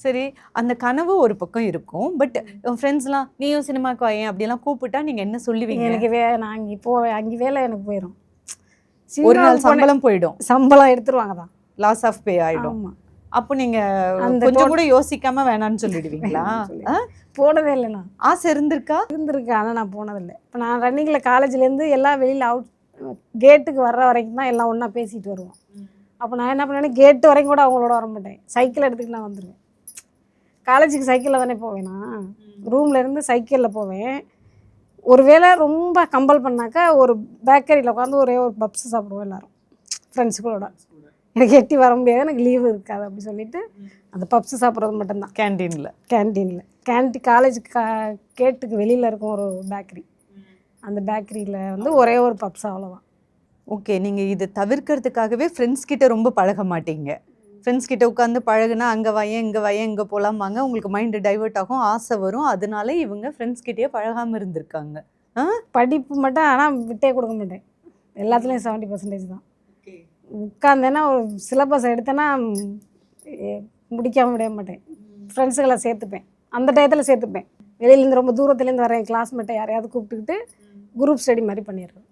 சரி, அந்த கனவு ஒரு பக்கம் இருக்கும். பட் ஃப்ரெண்ட்ஸ்லாம் நீயும் சினிமாக்கு வாயேன் அப்படிலாம் கூப்பிட்டா நீங்க என்ன சொல்லுவீங்க? எனக்கு நான் அங்கே அங்கே வேலை எனக்கு போயிடும். ஒரு நாள் சம்பளம் போயிடும். சம்பளம் எடுத்துருவாங்க தான். லாஸ் ஆஃப் பே ஆயிடும். ஆமாம். அப்போ நீங்க கொஞ்சம் கூட யோசிக்காம வேணான்னு சொல்லிடுவீங்களா? போனதே இல்லை. நான் ஆசை இருந்திருக்கா? ஆனால் நான் போனதில்லை. இப்போ நான் ரன்னிங்கில் காலேஜ்லேருந்து எல்லாம் வெளியில் அவுட் கேட்டுக்கு வர்ற வரைக்கும் தான் எல்லாம் ஒன்றா பேசிட்டு வருவோம். அப்போ நான் என்ன பண்ணேன்னா கேட்டு வரைக்கும் கூட அவங்களோட வர மாட்டேன். சைக்கிள் எடுத்துக்கிட்டு நான் வந்துடுவேன். காலேஜுக்கு சைக்கிளில் தானே போவேன். நான் ரூம்லேருந்து சைக்கிளில் போவேன். ஒரு வேளை ரொம்ப கம்பல் பண்ணாக்கா ஒரு பேக்கரியில் உட்காந்து ஒரே ஒரு பப்ஸ் சாப்பிடுவோம் எல்லோரும் ஃப்ரெண்ட்ஸுகளோட. எனக்கு எட்டி வர முடியாது, எனக்கு லீவு இருக்காது அப்படி சொல்லிட்டு அந்த பப்ஸு சாப்பிட்றது மட்டும்தான். கேன்டீன் காலேஜுக்கு கேட்டுக்கு வெளியில் இருக்கும் ஒரு பேக்கரி. அந்த பேக்கரியில் வந்து ஒரே ஒரு பப்ஸ், அவ்வளோதான். ஓகே, நீங்கள் இதை தவிர்க்கிறதுக்காகவே ஃப்ரெண்ட்ஸ் கிட்ட ரொம்ப பழக மாட்டீங்க. ஃப்ரெண்ட்ஸ் கிட்ட உட்காந்து பழகுனா அங்கே வாயேன் இங்கே போகலாமாங்க, உங்களுக்கு மைண்டு டைவெர்ட் ஆகும், ஆசை வரும். அதனால இவங்க ஃப்ரெண்ட்ஸ் கிட்டேயே பழகாமல் இருந்திருக்காங்க. படிப்பு மட்டும் ஆனால் விட்டே கொடுக்க மாட்டேன். எல்லாத்துலேயும் 70% தான். உட்காந்தேன்னா ஒரு சிலபஸ் எடுத்தேன்னா முடிக்காமல் விட மாட்டேன். ஃப்ரெண்ட்ஸுகளை சேர்த்துப்பேன், அந்த டயத்தில் சேர்த்துப்பேன். வெளியிலேருந்து ரொம்ப தூரத்துலேருந்து வரேன் கிளாஸ்மேட்டை யாரையாவது கூப்பிட்டுக்கிட்டு குரூப் ஸ்டடி மாதிரி பண்ணிடுறேன்.